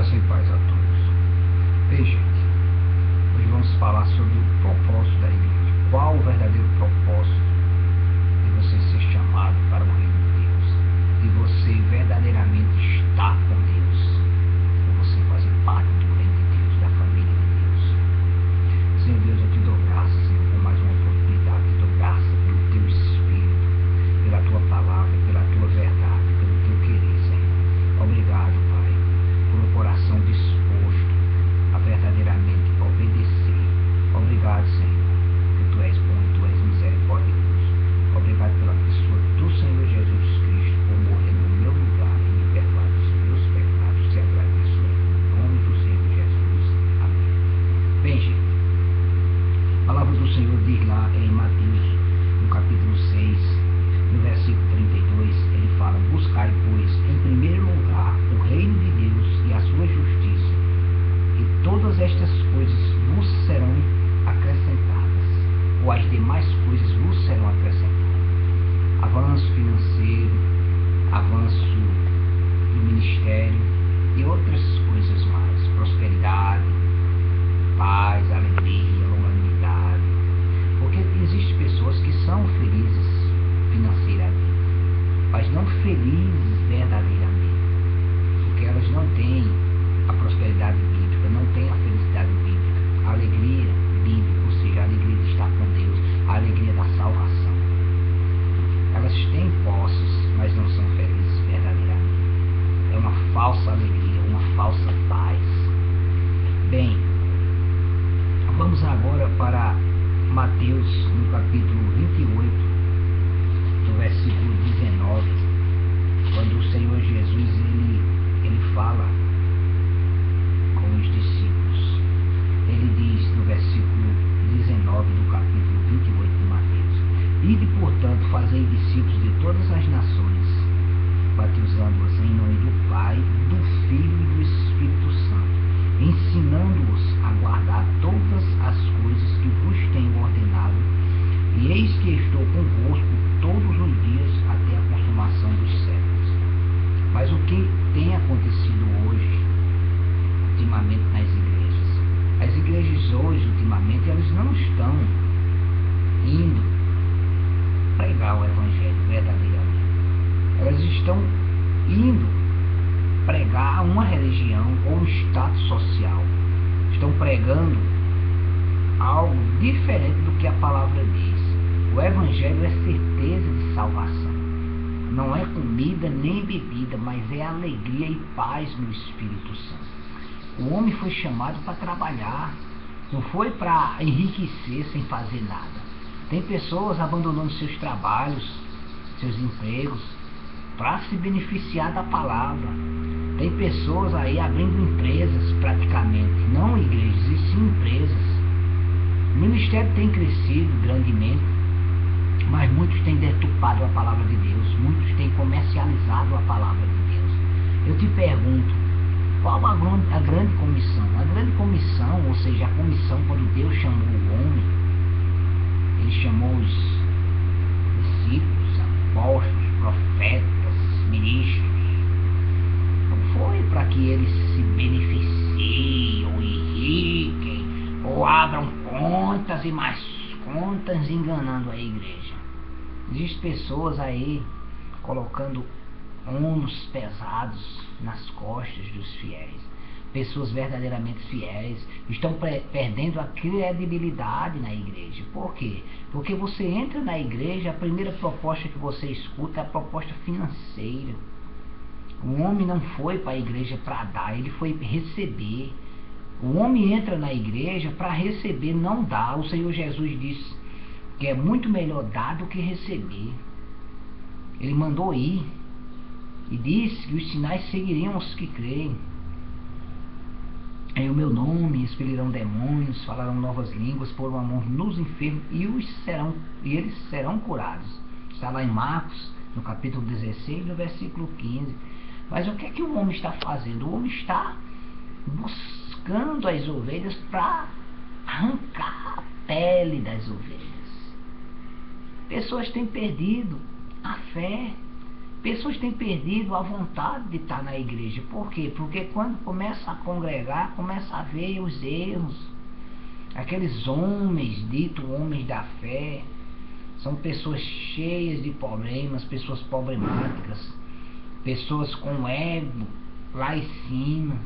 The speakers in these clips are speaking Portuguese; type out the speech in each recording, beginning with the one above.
Graça e paz a todos. Bem, gente, hoje vamos falar sobre o propósito da igreja. Qual o verdadeiro propósito de você ser chamado para o reino de Deus? De você verdadeiramente estar com Deus? De você fazer parte do reino de Deus, da família de Deus? Senhor Deus, eu te dou graça, Senhor, por mais uma oportunidade. Te dou graça pelo teu Espírito, pela tua palavra, pela tua verdade, pelo teu querer, Senhor. Obrigado, Pai, por um coração disposto a verdadeiramente obedecer. Obrigado, Senhor, que tu és bom, tu és misericordioso. Obrigado pela pessoa do Senhor Jesus Cristo por morrer no meu lugar e me perdoar dos meus pecados. Te agradeço em nome do Senhor Jesus. Amém. Bem, gente, a palavra do Senhor diz lá em Mateus, no capítulo 6, no versículo 32, ele fala: buscai, pois, em primeiro lugar o reino de Deus e a sua justiça, e todas estas coisas vos serão acrescentadas, ou as demais coisas vos serão acrescentadas. Avanço financeiro, avanço no ministério e outras coisas mais. Prosperidade, paz, alegria, longanimidade. Porque existem pessoas que são felizes financeiramente, mas não felizes verdadeiramente, porque elas não têm a prosperidade bíblica, não têm a felicidade bíblica, a alegria bíblica, ou seja, a alegria de estar com Deus, a alegria da salvação. Elas têm posses, mas não são felizes verdadeiramente. É uma falsa alegria, uma falsa paz. Bem, vamos agora para Mateus, no capítulo 28, no versículo 19, quando o Senhor Jesus ele fala com os discípulos. Ele diz no versículo 19 do capítulo 28 de Mateus: ide, portanto, fazei discípulos de todas as nações, batizando-os em nome do Pai, do Filho e do Espírito Santo, ensinando-os a guardar todas as coisas que vos tenho ordenado, e eis que estou convosco todos os dias até a consumação dos séculos. Mas o que tem acontecido hoje, ultimamente, nas igrejas? As igrejas hoje, ultimamente, elas não estão indo pregar o Evangelho verdadeiramente. Elas estão indo pregar uma religião ou um status social. Estão pregando algo diferente do que a palavra diz. O Evangelho é certeza de salvação. Não é comida nem bebida, mas é alegria e paz no Espírito Santo. O homem foi chamado para trabalhar, não foi para enriquecer sem fazer nada. Tem pessoas abandonando seus trabalhos, seus empregos, para se beneficiar da palavra. Tem pessoas aí abrindo empresas praticamente, não igrejas, e sim empresas. O ministério tem crescido grandemente, mas muitos têm deturpado a palavra de Deus, muitos têm comercializado a palavra de Deus. Eu te pergunto, qual a grande comissão? A grande comissão, ou seja, a comissão quando Deus chamou o homem, ele chamou os discípulos, apóstolos, profetas, ministros. Não foi para que eles se beneficiem ou enriquem ou abram contas e mais contas enganando a igreja. Existem pessoas aí colocando ônus pesados nas costas dos fiéis. Pessoas verdadeiramente fiéis estão perdendo a credibilidade na igreja. Por quê? Porque você entra na igreja, a primeira proposta que você escuta é a proposta financeira. O homem não foi para a igreja para dar, ele foi receber. O homem entra na igreja para receber, não dar. O Senhor Jesus disse que é muito melhor dar do que receber. Ele mandou ir e disse que os sinais seguiriam os que creem. Em o meu nome expelirão demônios, falarão novas línguas, porão a mão nos enfermos e eles serão curados. Está lá em Marcos, no capítulo 16, no versículo 15. Mas o que é que o homem está fazendo? O homem está buscando as ovelhas para arrancar a pele das ovelhas. Pessoas têm perdido a fé, Pessoas têm perdido a vontade de estar na igreja. Por quê? Porque quando começa a congregar, começa a ver os erros. Aqueles homens, ditos homens da fé, são pessoas cheias de problemas, pessoas problemáticas, pessoas com ego lá em cima.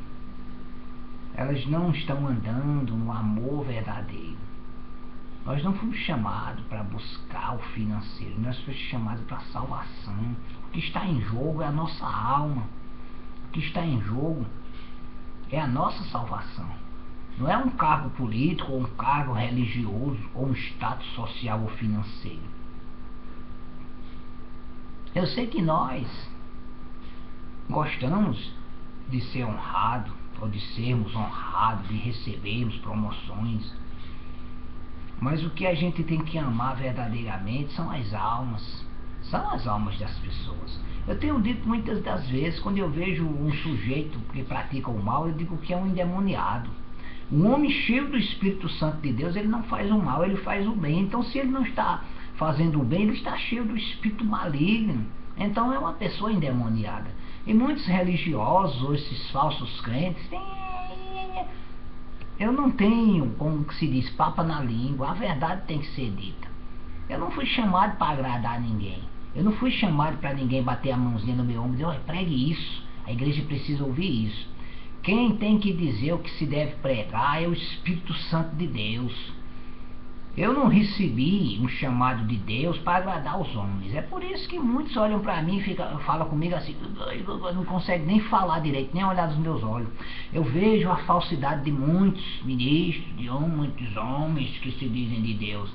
Elas não estão andando no amor verdadeiro. Nós não fomos chamados para buscar o financeiro, nós fomos chamados para a salvação. O que está em jogo é a nossa alma. O que está em jogo é a nossa salvação. Não é um cargo político, ou um cargo religioso, ou um status social ou financeiro. Eu sei que nós gostamos de ser honrados, ou de sermos honrados, de recebermos promoções. Mas o que a gente tem que amar verdadeiramente são as almas. São as almas das pessoas. Eu tenho dito muitas das vezes, quando eu vejo um sujeito que pratica o mal, eu digo que é um endemoniado. Um homem cheio do Espírito Santo de Deus, ele não faz o mal, ele faz o bem. Então, se ele não está fazendo o bem, ele está cheio do espírito maligno. Então, é uma pessoa endemoniada. E muitos religiosos, ou esses falsos crentes, eu não tenho, como se diz, papa na língua. A verdade tem que ser dita. Eu não fui chamado para agradar ninguém. Eu não fui chamado para ninguém bater a mãozinha no meu ombro e dizer, olha, pregue isso. A igreja precisa ouvir isso. Quem tem que dizer o que se deve pregar é o Espírito Santo de Deus. Eu não recebi um chamado de Deus para agradar os homens. É por isso que muitos olham para mim e falam comigo assim, não conseguem nem falar direito, nem olhar nos meus olhos. Eu vejo a falsidade de muitos ministros, de muitos homens que se dizem de Deus.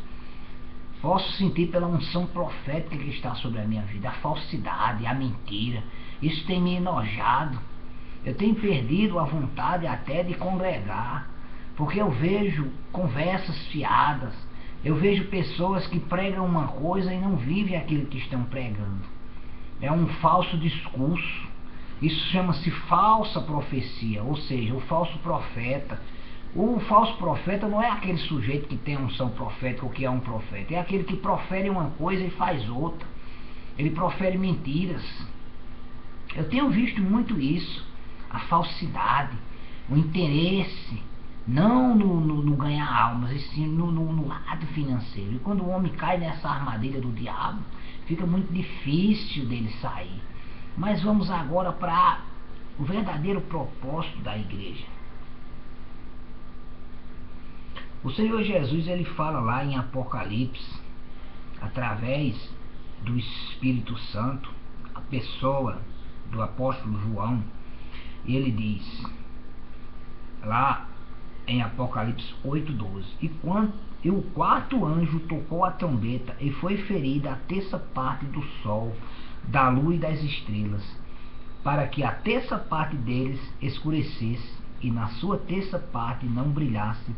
Posso sentir pela unção profética que está sobre a minha vida, a falsidade, a mentira. Isso tem me enojado. Eu tenho perdido a vontade até de congregar, porque eu vejo conversas fiadas, eu vejo pessoas que pregam uma coisa e não vivem aquilo que estão pregando. É um falso discurso. Isso chama-se falsa profecia, ou seja, o falso profeta. O falso profeta não é aquele sujeito que tem unção profética ou que é um profeta, é aquele que profere uma coisa e faz outra. Ele profere mentiras. Eu tenho visto muito isso. A falsidade, o interesse, não no ganhar almas, e sim no lado financeiro. E quando o homem cai nessa armadilha do diabo, fica muito difícil dele sair. Mas vamos agora para o verdadeiro propósito da igreja. O Senhor Jesus, ele fala lá em Apocalipse, através do Espírito Santo, a pessoa do apóstolo João. E ele diz, lá em Apocalipse 8:12, e o quarto anjo tocou a trombeta, e foi ferida a terça parte do sol, da lua e das estrelas, para que a terça parte deles escurecesse, e na sua terça parte não brilhasse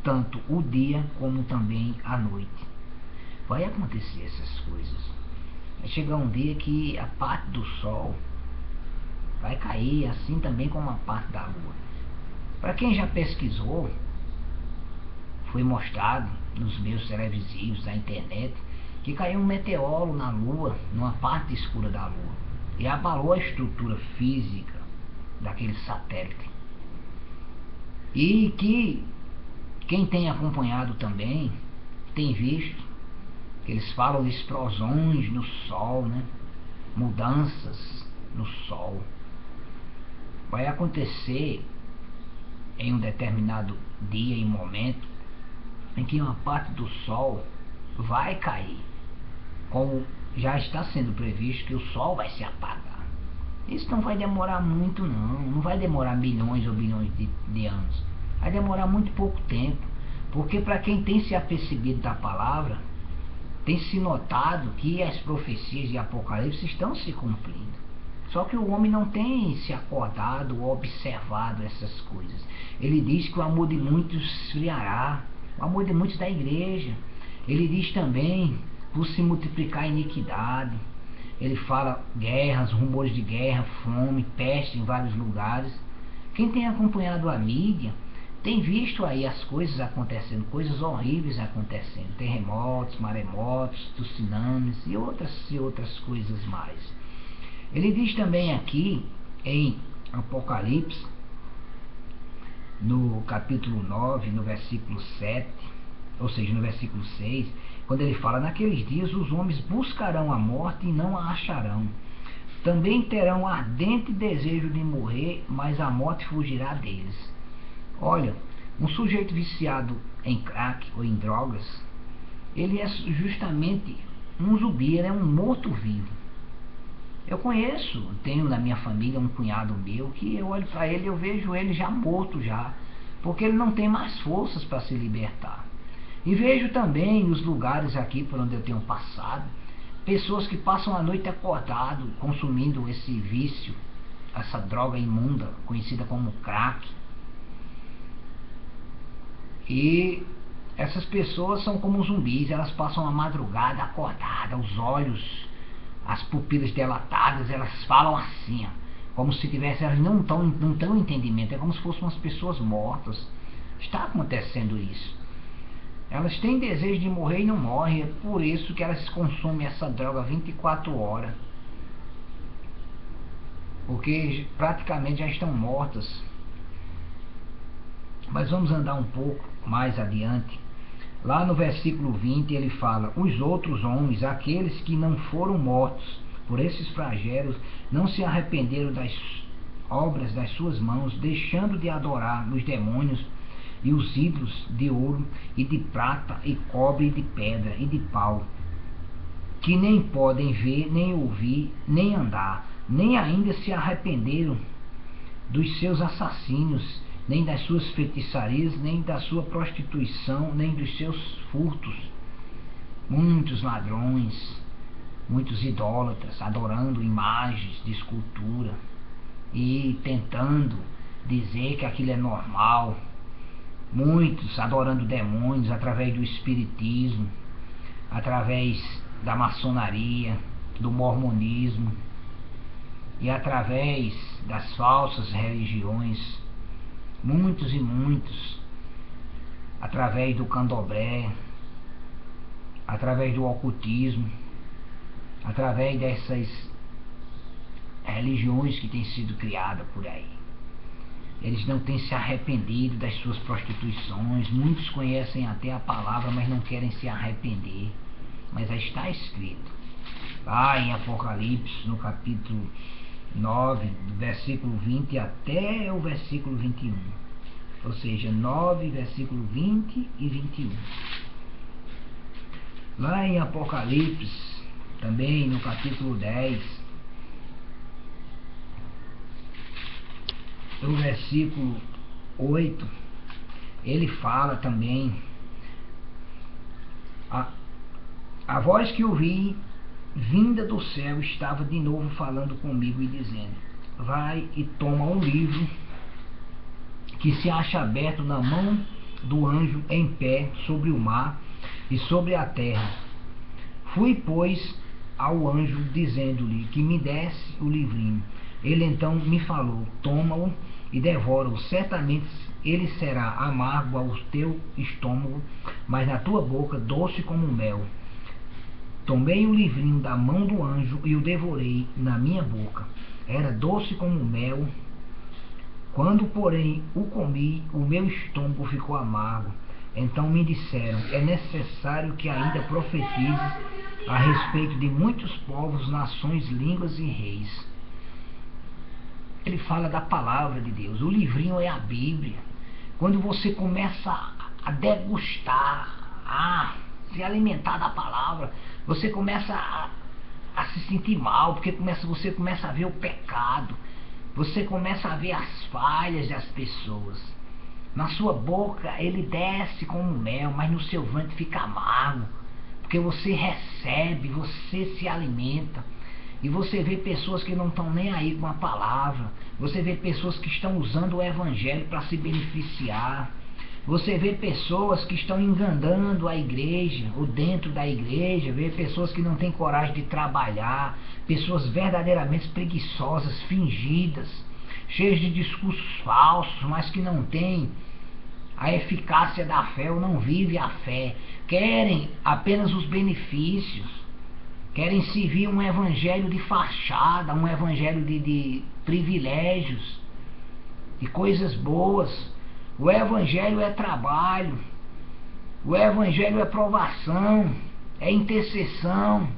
tanto o dia como também a noite. Vai acontecer essas coisas. Vai chegar um dia que a parte do sol vai cair, assim também como a parte da lua. Para quem já pesquisou, foi mostrado nos meios televisivos, na internet, que caiu um meteoro na lua, numa parte escura da lua, e abalou a estrutura física daquele satélite. E que quem tem acompanhado também tem visto que eles falam de explosões no sol, né? Mudanças no sol. Vai acontecer em um determinado dia e momento em que uma parte do sol vai cair, como já está sendo previsto que o sol vai se apagar. Isso não vai demorar muito não vai demorar milhões ou bilhões de anos, vai demorar muito pouco tempo, porque para quem tem se apercebido da palavra, tem se notado que as profecias de Apocalipse estão se cumprindo. Só que o homem não tem se acordado ou observado essas coisas. Ele diz que o amor de muitos esfriará, o amor de muitos da igreja. Ele diz também, por se multiplicar a iniquidade. Ele fala guerras, rumores de guerra, fome, peste em vários lugares. Quem tem acompanhado a mídia tem visto aí as coisas acontecendo, coisas horríveis acontecendo, terremotos, maremotos, tsunamis e outras coisas mais. Ele diz também aqui em Apocalipse, no capítulo 9, no versículo 7, ou seja, no versículo 6, quando ele fala: naqueles dias os homens buscarão a morte e não a acharão. Também terão ardente desejo de morrer, mas a morte fugirá deles. Olha, um sujeito viciado em crack ou em drogas, ele é justamente um zumbi, ele é um morto-vivo. Eu conheço, tenho na minha família um cunhado meu que eu olho para ele e eu vejo ele já morto já, porque ele não tem mais forças para se libertar. E vejo também nos lugares aqui por onde eu tenho passado, pessoas que passam a noite acordado consumindo esse vício, essa droga imunda, conhecida como crack. E essas pessoas são como zumbis, elas passam a madrugada acordada, os olhos, as pupilas dilatadas, elas falam assim, ó, como se tivessem, elas não tão entendimento, é como se fossem umas pessoas mortas. Está acontecendo isso. Elas têm desejo de morrer e não morrem, é por isso que elas consomem essa droga 24 horas. Porque praticamente já estão mortas. Mas vamos andar um pouco mais adiante. Lá no versículo 20 ele fala: os outros homens, aqueles que não foram mortos por esses flagelos, não se arrependeram das obras das suas mãos, deixando de adorar os demônios e os ídolos de ouro e de prata e cobre e de pedra e de pau, que nem podem ver, nem ouvir, nem andar, nem ainda se arrependeram dos seus assassínios, nem das suas feitiçarias, nem da sua prostituição, nem dos seus furtos. Muitos ladrões, muitos idólatras, adorando imagens de escultura e tentando dizer que aquilo é normal. Muitos adorando demônios através do espiritismo, através da maçonaria, do mormonismo e através das falsas religiões. Muitos e muitos, através do candomblé, através do ocultismo, através dessas religiões que têm sido criadas por aí. Eles não têm se arrependido das suas prostituições. Muitos conhecem até a palavra, mas não querem se arrepender. Mas já está escrito lá em Apocalipse, no capítulo 9, do versículo 20 até o versículo 21. Ou seja, 9, versículo 20 e 21. Lá em Apocalipse, também no capítulo 10, no versículo 8, ele fala também: a voz que ouvi vinda do céu estava de novo falando comigo e dizendo: vai e toma um livro que se acha aberto na mão do anjo em pé sobre o mar e sobre a terra. Fui, pois, ao anjo, dizendo-lhe que me desse o livrinho. Ele então me falou: toma-o e devora-o. Certamente ele será amargo ao teu estômago, mas na tua boca doce como mel. Tomei o livrinho da mão do anjo e o devorei na minha boca. Era doce como mel. Quando, porém, o comi, o meu estômago ficou amargo. Então me disseram: é necessário que ainda profetize a respeito de muitos povos, nações, línguas e reis. Ele fala da palavra de Deus. O livrinho é a Bíblia. Quando você começa a degustar, a se alimentar da palavra, você começa a se sentir mal, porque você começa a ver o pecado, você começa a ver as falhas das pessoas. Na sua boca ele desce como mel, mas no seu ventre fica amargo, porque você recebe, você se alimenta. E você vê pessoas que não estão nem aí com a palavra. Você vê pessoas que estão usando o evangelho para se beneficiar. Você vê pessoas que estão enganando a igreja, ou dentro da igreja. Vê pessoas que não têm coragem de trabalhar. Pessoas verdadeiramente preguiçosas, fingidas, cheias de discursos falsos, mas que não têm a eficácia da fé ou não vivem a fé. Querem apenas os benefícios. Querem servir um evangelho de fachada, um evangelho de privilégios, de coisas boas. O evangelho é trabalho, o evangelho é provação, é intercessão,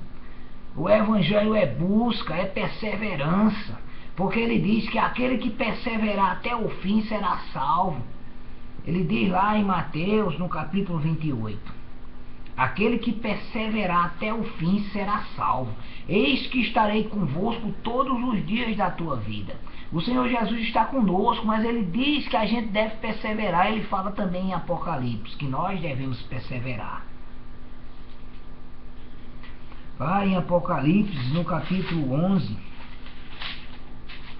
o evangelho é busca, é perseverança, porque ele diz que aquele que perseverar até o fim será salvo. Ele diz lá em Mateus, no capítulo 28, aquele que perseverar até o fim será salvo. Eis que estarei convosco todos os dias da tua vida. O Senhor Jesus está conosco, mas ele diz que a gente deve perseverar. Ele fala também em Apocalipse que nós devemos perseverar. Vai em Apocalipse, no capítulo 11,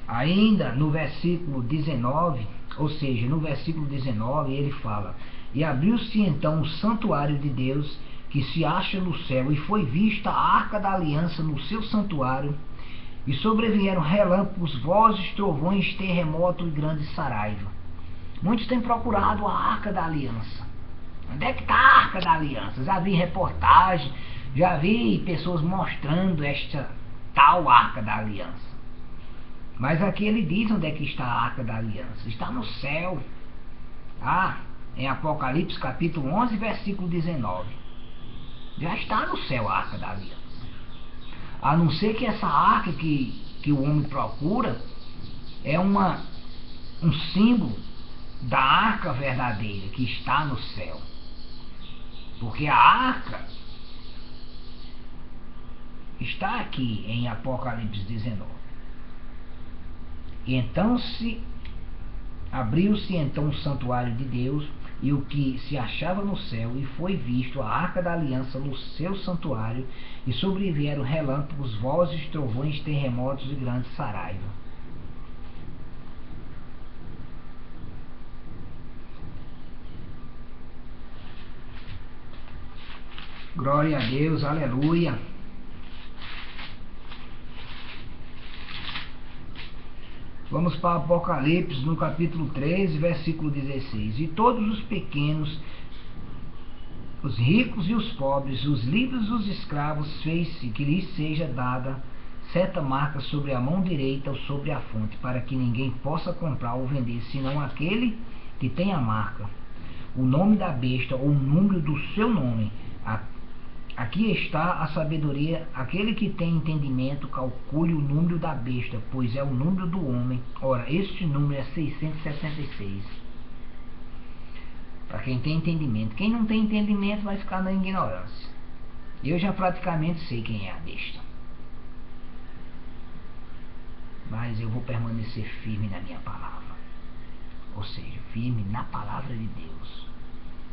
ainda no versículo 19, ou seja, no versículo 19 ele fala: e abriu-se então o santuário de Deus, que se acha no céu, e foi vista a arca da aliança no seu santuário, e sobrevieram relâmpagos, vozes, trovões, terremoto e grande saraiva. Muitos têm procurado a arca da aliança. Onde é que está a arca da aliança? Já vi reportagem, já vi pessoas mostrando esta tal arca da aliança. Mas aqui ele diz onde é que está a arca da aliança. Está no céu. Em Apocalipse capítulo 11, versículo 19. Já está no céu a arca da aliança. A não ser que essa arca que o homem procura é um símbolo da arca verdadeira que está no céu. Porque a arca está aqui em Apocalipse 19. E então abriu-se então o santuário de Deus, e o que se achava no céu, e foi visto a arca da aliança no seu santuário, e sobrevieram relâmpagos, vozes, trovões, terremotos e grande saraiva. Glória a Deus, aleluia. Vamos para Apocalipse, no capítulo 13, versículo 16. E todos os pequenos, os ricos e os pobres, os livres e os escravos, fez-se que lhes seja dada certa marca sobre a mão direita ou sobre a fronte, para que ninguém possa comprar ou vender, senão aquele que tem a marca, o nome da besta ou o número do seu nome. Aqui está a sabedoria. Aquele que tem entendimento, calcule o número da besta, pois é o número do homem. Ora, este número é 666. Para quem tem entendimento. Quem não tem entendimento vai ficar na ignorância. Eu já praticamente sei quem é a besta. Mas eu vou permanecer firme na minha palavra. Ou seja, firme na palavra de Deus.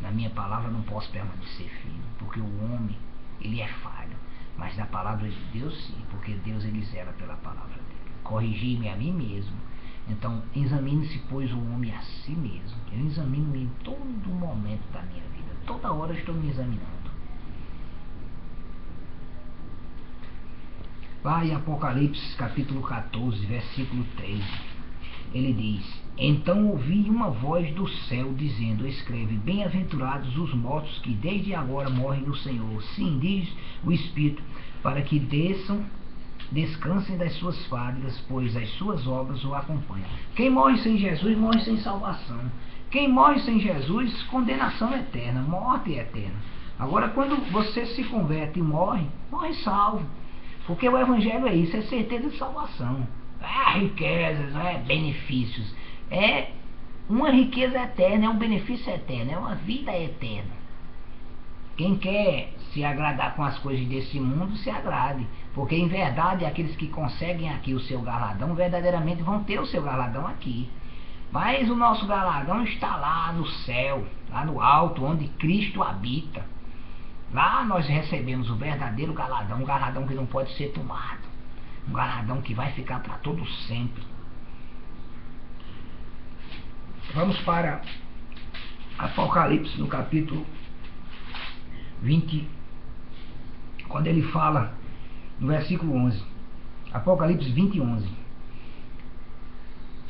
Na minha palavra não posso permanecer firme, porque o homem, ele é falho. Mas na palavra de Deus sim, porque Deus, ele zela pela palavra dele. Corrigir-me a mim mesmo. Então examine-se, pois, o homem a si mesmo. Eu examino-me em todo momento da minha vida. Toda hora eu estou me examinando. Vai em Apocalipse capítulo 14, versículo 13. Ele diz: então ouvi uma voz do céu dizendo: escreve, bem-aventurados os mortos que desde agora morrem no Senhor. Sim, diz o Espírito, para que descansem das suas fábricas, pois as suas obras o acompanham. Quem morre sem Jesus morre sem salvação. Quem morre sem Jesus, condenação eterna, morte eterna. Agora, quando você se converte e morre salvo. Porque o Evangelho é isso, é certeza de salvação. Não é riquezas, não é benefícios. É uma riqueza eterna, é um benefício eterno, é uma vida eterna. Quem quer se agradar com as coisas desse mundo, se agrade. Porque em verdade, aqueles que conseguem aqui o seu galardão, verdadeiramente vão ter o seu galardão aqui. Mas o nosso galardão está lá no céu, lá no alto, onde Cristo habita. Lá nós recebemos o verdadeiro galardão, um galardão que não pode ser tomado. Um galardão que vai ficar para todo sempre. Vamos para Apocalipse, no capítulo 20, quando ele fala, no versículo 11. Apocalipse 20, 11.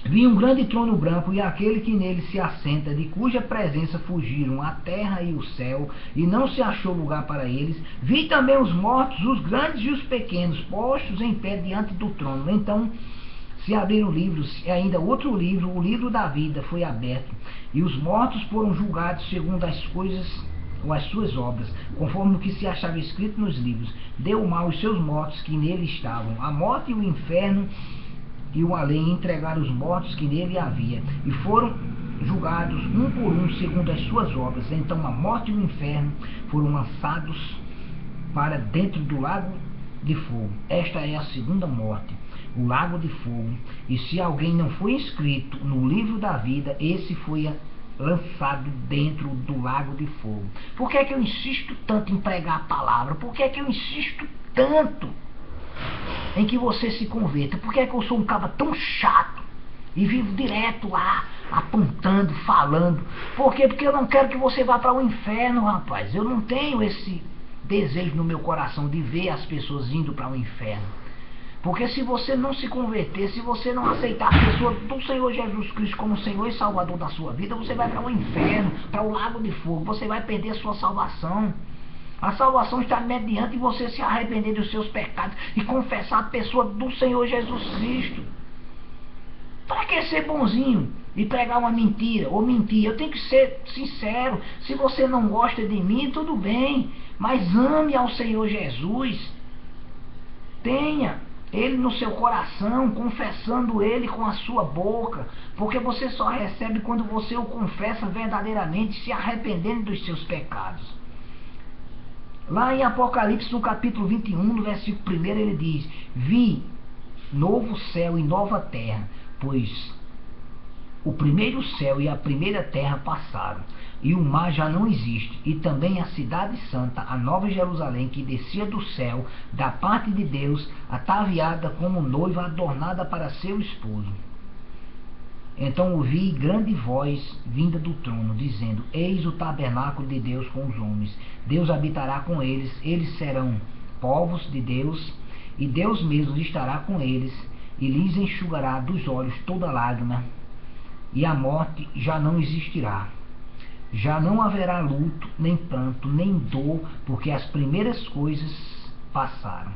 Vi um grande trono branco e aquele que nele se assenta, de cuja presença fugiram a terra e o céu, e não se achou lugar para eles. Vi também os mortos, os grandes e os pequenos, postos em pé diante do trono. Então se abriram livros, e ainda outro livro, o livro da vida, foi aberto, e os mortos foram julgados segundo as coisas ou as suas obras, conforme o que se achava escrito nos livros. Deu mal aos seus mortos que nele estavam. A morte e o inferno e o além entregaram os mortos que nele havia, e foram julgados um por um segundo as suas obras. Então a morte e o inferno foram lançados para dentro do lago de fogo. Esta é a segunda morte, o lago de fogo. E se alguém não foi inscrito no livro da vida, esse foi lançado dentro do lago de fogo. Por que é que eu insisto tanto em pregar a palavra? Por que é que eu insisto tanto em que você se converta? Por que é que eu sou um cara tão chato e vivo direto lá, apontando, falando? Por quê? Porque eu não quero que você vá para o inferno, rapaz. Eu não tenho esse desejo no meu coração de ver as pessoas indo para o inferno. Porque se você não se converter, se você não aceitar a pessoa do Senhor Jesus Cristo como Senhor e Salvador da sua vida, você vai para o inferno, para o lago de fogo. Você vai perder a sua salvação. A salvação está mediante você se arrepender dos seus pecados e confessar a pessoa do Senhor Jesus Cristo. Para que ser bonzinho e pregar uma mentira ou mentir? Eu tenho que ser sincero. Se você não gosta de mim, tudo bem, mas ame ao Senhor Jesus. Tenha Ele no seu coração, confessando Ele com a sua boca, porque você só recebe quando você o confessa verdadeiramente, se arrependendo dos seus pecados. Lá em Apocalipse, no capítulo 21, no versículo 1, ele diz: vi novo céu e nova terra, pois o primeiro céu e a primeira terra passaram, e o mar já não existe. E também a cidade santa, a nova Jerusalém, que descia do céu, da parte de Deus, ataviada como noiva adornada para seu esposo. Então ouvi grande voz vinda do trono, dizendo: eis o tabernáculo de Deus com os homens. Deus habitará com eles, eles serão povos de Deus, e Deus mesmo estará com eles, e lhes enxugará dos olhos toda lágrima, e a morte já não existirá. Já não haverá luto, nem pranto, nem dor, porque as primeiras coisas passaram.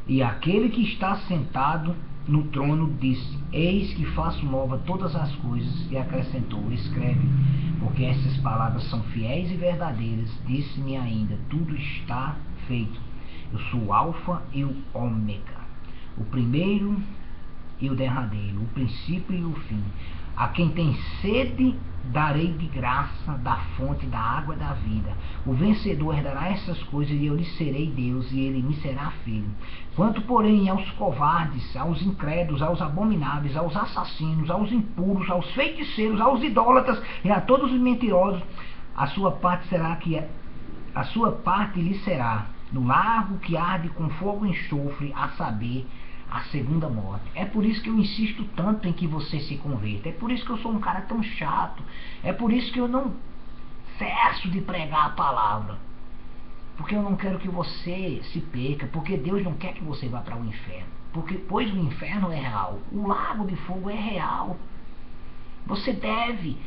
E aquele que está sentado no trono disse: eis que faço nova todas as coisas, e acrescentou: escreve, porque essas palavras são fiéis e verdadeiras. Disse-me ainda: tudo está feito. Eu sou o Alfa e o Ômega, o primeiro e o derradeiro, o princípio e o fim. A quem tem sede darei de graça da fonte da água da vida. O vencedor herdará essas coisas, e eu lhe serei Deus, e ele me será filho. Quanto, porém, aos covardes, aos incrédulos, aos abomináveis, aos assassinos, aos impuros, aos feiticeiros, aos idólatras e a todos os mentirosos, a sua parte lhe será no lago que arde com fogo e enxofre, a saber, a segunda morte. É por isso que eu insisto tanto em que você se converta. É por isso que eu sou um cara tão chato. É por isso que eu não cesso de pregar a palavra. Porque eu não quero que você se perca. Porque Deus não quer que você vá para o inferno. Pois o inferno é real. O lago de fogo é real. Você deve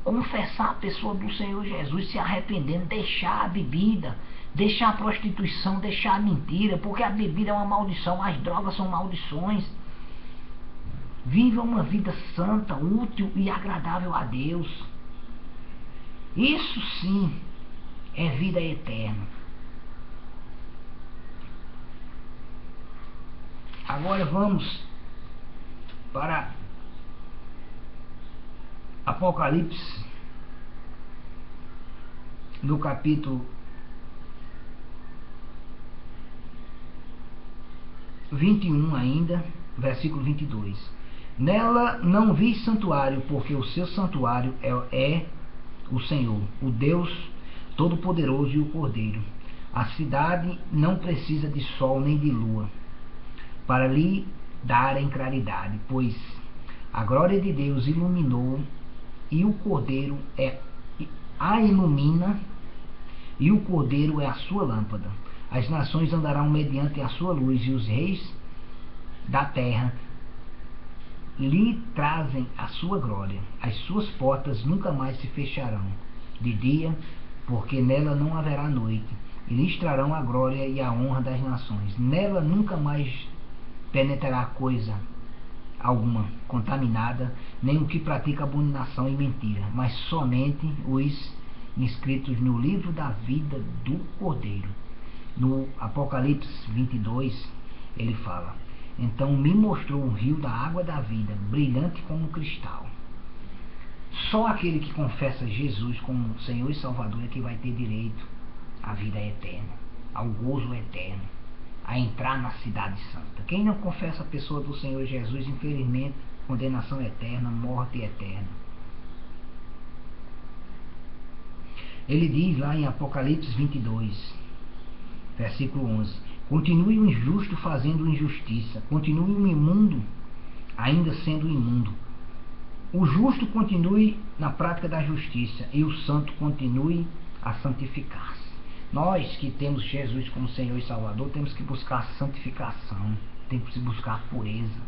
confessar a pessoa do Senhor Jesus, se arrependendo, deixar a bebida, deixar a prostituição, deixar a mentira, porque a bebida é uma maldição, as drogas são maldições. Viva uma vida santa, útil e agradável a Deus. Isso sim é vida eterna. Agora vamos para Apocalipse, no capítulo 21 ainda, versículo 22. Nela não vi santuário, porque o seu santuário é o Senhor, o Deus Todo-Poderoso e o Cordeiro. A cidade não precisa de sol nem de lua para lhe darem claridade, pois a glória de Deus iluminou, e o Cordeiro a ilumina, e o Cordeiro é a sua lâmpada. As nações andarão mediante a sua luz, e os reis da terra lhe trazem a sua glória. As suas portas nunca mais se fecharão de dia, porque nela não haverá noite, e lhes trarão a glória e a honra das nações. Nela nunca mais penetrará coisa alguma contaminada, nem o que pratica abominação e mentira, mas somente os inscritos no livro da vida do Cordeiro. No Apocalipse 22, ele fala: então me mostrou um rio da água da vida, brilhante como cristal. Só aquele que confessa Jesus como Senhor e Salvador é que vai ter direito à vida eterna, ao gozo eterno, a entrar na cidade santa. Quem não confessa a pessoa do Senhor Jesus, infelizmente, condenação eterna, morte eterna. Ele diz lá em Apocalipse 22, versículo 11: continue o injusto fazendo injustiça, continue o imundo ainda sendo imundo. O justo continue na prática da justiça e o santo continue a santificar-se. Nós que temos Jesus como Senhor e Salvador, temos que buscar a santificação, temos que buscar a pureza.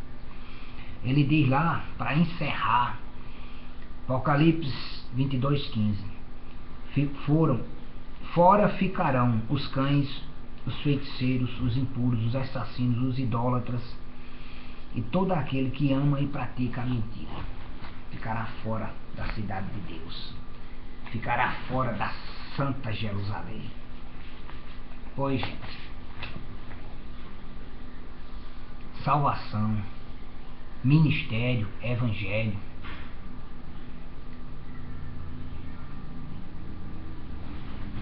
Ele diz lá, para encerrar, Apocalipse 22:15: fora ficarão os cães, os feiticeiros, os impuros, os assassinos, os idólatras e todo aquele que ama e pratica a mentira. Ficará fora da cidade de Deus, ficará fora da Santa Jerusalém. Pois, gente, salvação, ministério, evangelho,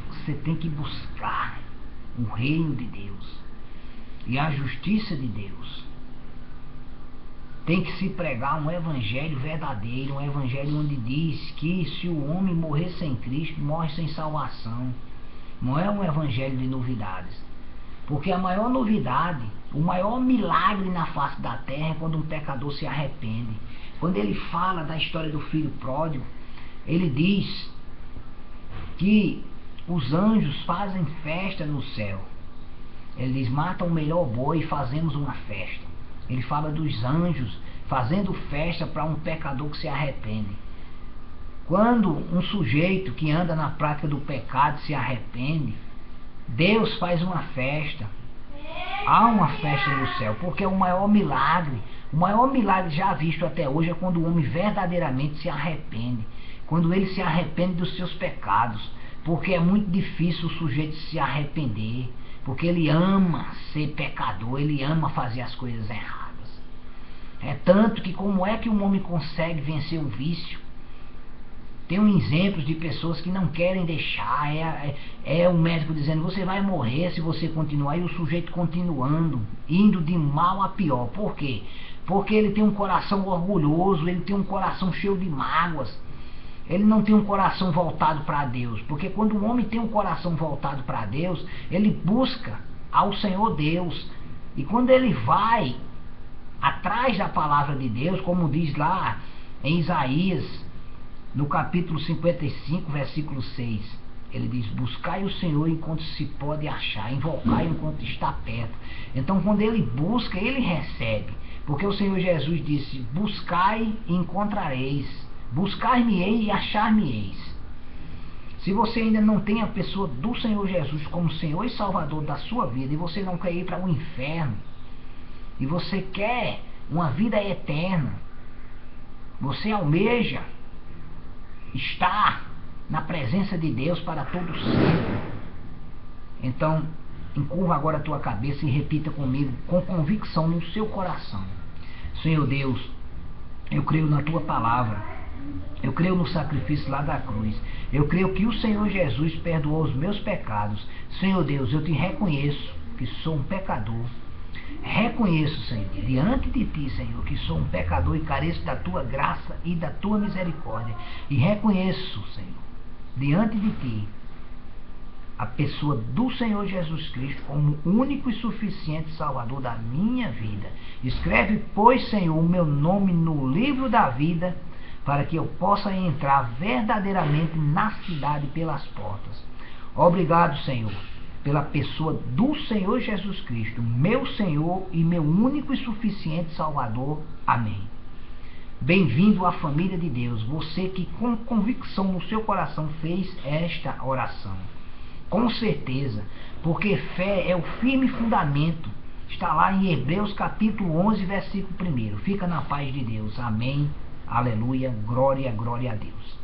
você tem que buscar o reino de Deus e a justiça de Deus. Tem que se pregar um evangelho verdadeiro, um evangelho onde diz que se o homem morrer sem Cristo, morre sem salvação. Não é um evangelho de novidades. Porque a maior novidade, o maior milagre na face da terra é quando um pecador se arrepende. Quando ele fala da história do filho pródigo, ele diz que os anjos fazem festa no céu. Ele diz: mata o melhor boi e fazemos uma festa. Ele fala dos anjos fazendo festa para um pecador que se arrepende. Quando um sujeito que anda na prática do pecado se arrepende, Deus faz uma festa. Há uma festa no céu, porque é o maior milagre já visto até hoje é quando o homem verdadeiramente se arrepende. Quando ele se arrepende dos seus pecados. Porque é muito difícil o sujeito se arrepender. Porque ele ama ser pecador, ele ama fazer as coisas erradas. É tanto que como é que um homem consegue vencer o vício? Tem exemplos de pessoas que não querem deixar. É o médico dizendo: você vai morrer se você continuar. E o sujeito continuando, indo de mal a pior. Por quê? Porque ele tem um coração orgulhoso, ele tem um coração cheio de mágoas. Ele não tem um coração voltado para Deus. Porque quando o homem tem um coração voltado para Deus, ele busca ao Senhor Deus. E quando ele vai atrás da palavra de Deus, como diz lá em Isaías, no capítulo 55, versículo 6, ele diz: buscai o Senhor enquanto se pode achar, invocai enquanto está perto. Então quando ele busca, ele recebe. Porque o Senhor Jesus disse: buscai e encontrareis, buscar-me-ei e achar-me-eis. Se você ainda não tem a pessoa do Senhor Jesus como Senhor e Salvador da sua vida, e você não quer ir para o inferno, e você quer uma vida eterna, você almeja estar na presença de Deus para todo sempre, então encurva agora a tua cabeça e repita comigo com convicção no seu coração: Senhor Deus, eu creio na tua palavra, eu creio no sacrifício lá da cruz, eu creio que o Senhor Jesus perdoou os meus pecados. Senhor Deus, eu te reconheço que sou um pecador. Reconheço, Senhor, diante de ti, Senhor, que sou um pecador e careço da tua graça e da tua misericórdia. E reconheço, Senhor, diante de ti, a pessoa do Senhor Jesus Cristo como único e suficiente Salvador da minha vida. Escreve, pois, Senhor, o meu nome no livro da vida, para que eu possa entrar verdadeiramente na cidade pelas portas. Obrigado, Senhor, pela pessoa do Senhor Jesus Cristo, meu Senhor e meu único e suficiente Salvador. Amém. Bem-vindo à família de Deus, você que com convicção no seu coração fez esta oração. Com certeza, porque fé é o firme fundamento. Está lá em Hebreus capítulo 11, versículo 1. Fica na paz de Deus. Amém. Aleluia. Glória, glória a Deus.